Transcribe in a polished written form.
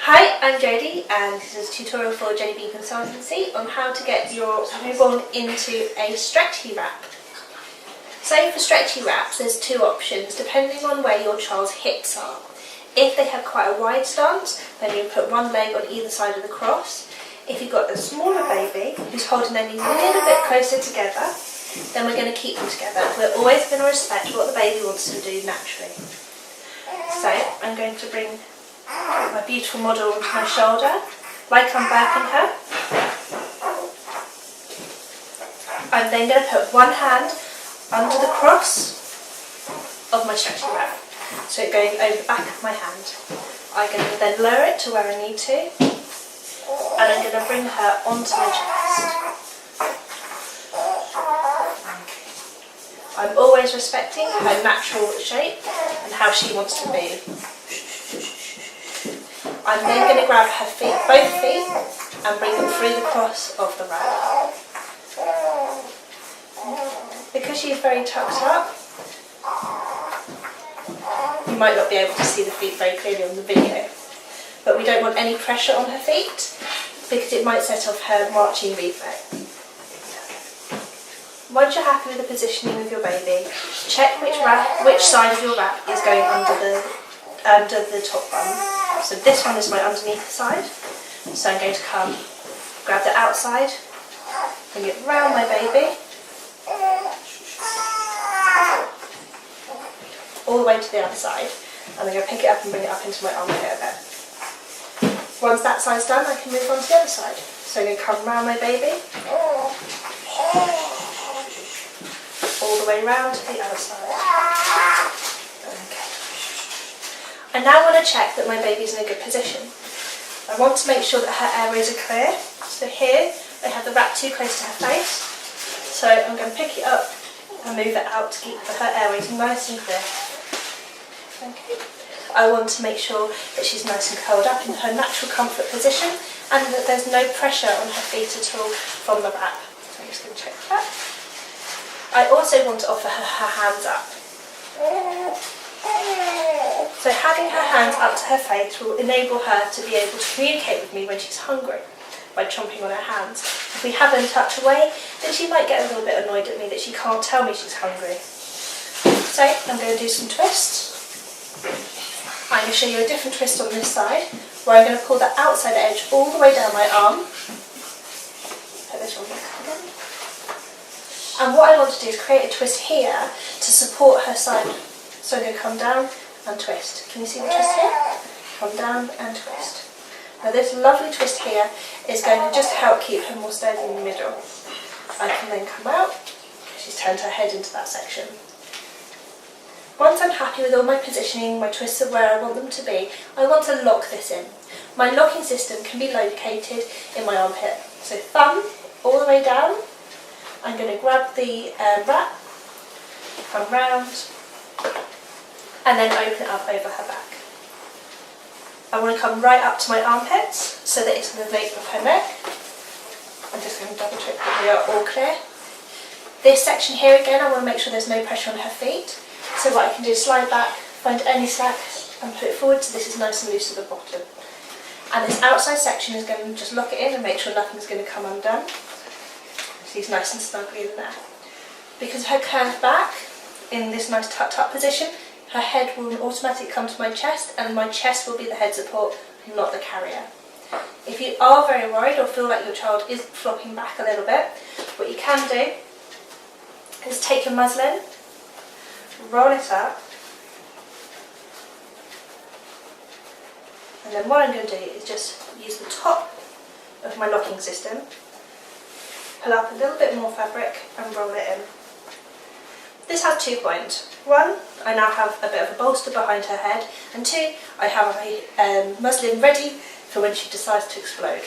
Hi, I'm Jodie and this is a tutorial for Jodie Bean Consultancy on how to get your newborn into a stretchy wrap. So for stretchy wraps there's two options depending on where your child's hips are. If they have quite a wide stance, then you put one leg on either side of the cross. If you've got a smaller baby who's holding their knees a little bit closer together, then we're going to keep them together. We're always going to respect what the baby wants to do naturally. So I'm going to bring my beautiful model onto my shoulder, like I'm burping her. I'm then going to put one hand under the cross of my stretchy wrap, so going over the back of my hand. I'm going to then lower it to where I need to, and I'm going to bring her onto my chest. I'm always respecting her natural shape and how she wants to be. I'm then going to grab her feet, both feet, and bring them through the cross of the wrap. Because she's very tucked up, you might not be able to see the feet very clearly on the video, but we don't want any pressure on her feet because it might set off her marching reflex. Once you're happy with the positioning of your baby, check which side of your wrap is going under the top bun. So this one is my underneath side, so I'm going to come, grab the outside, bring it round my baby, all the way to the other side, and I'm going to pick it up and bring it up into my armpit a bit. Once that side's done, I can move on to the other side. So I'm going to come round my baby, all the way round to the other side. I now want to check that my baby's in a good position. I want to make sure that her airways are clear. So here I have the wrap too close to her face. So I'm going to pick it up and move it out to keep her airways nice and clear. Okay. I want to make sure that she's nice and curled up in her natural comfort position and that there's no pressure on her feet at all from the wrap. So I'm just going to check that. I also want to offer her hands up. So having her hands up to her face will enable her to be able to communicate with me when she's hungry by chomping on her hands. If we have them tucked away, then she might get a little bit annoyed at me that she can't tell me she's hungry. So I'm going to do some twists. I'm going to show you a different twist on this side, where I'm going to pull the outside edge all the way down my arm. Put this one back again. And what I want to do is create a twist here to support her side. So I'm going to come down and twist. Can you see the twist here? Come down and twist. Now this lovely twist here is going to just help keep her more sturdy in the middle. I can then come out. She's turned her head into that section. Once I'm happy with all my positioning, my twists are where I want them to be, I want to lock this in. My locking system can be located in my armpit. So thumb all the way down. I'm going to grab the wrap, come round, and then open it up over her back. I want to come right up to my armpits so that it's in the nape of her neck. I'm just going to double check that we are all clear. This section here again, I want to make sure there's no pressure on her feet. So what I can do is slide back, find any slack and put it forward so this is nice and loose at the bottom. And this outside section is going to just lock it in and make sure nothing's going to come undone. She's nice and snugly in there. Because of her curved back, in this nice tucked up position, her head will automatically come to my chest and my chest will be the head support, not the carrier. If you are very worried or feel like your child is flopping back a little bit, what you can do is take a muslin, roll it up, and then what I'm going to do is just use the top of my locking system, pull up a little bit more fabric and roll it in. This has 2 points. 1, I now have a bit of a bolster behind her head, and 2, I have a muslin ready for when she decides to explode.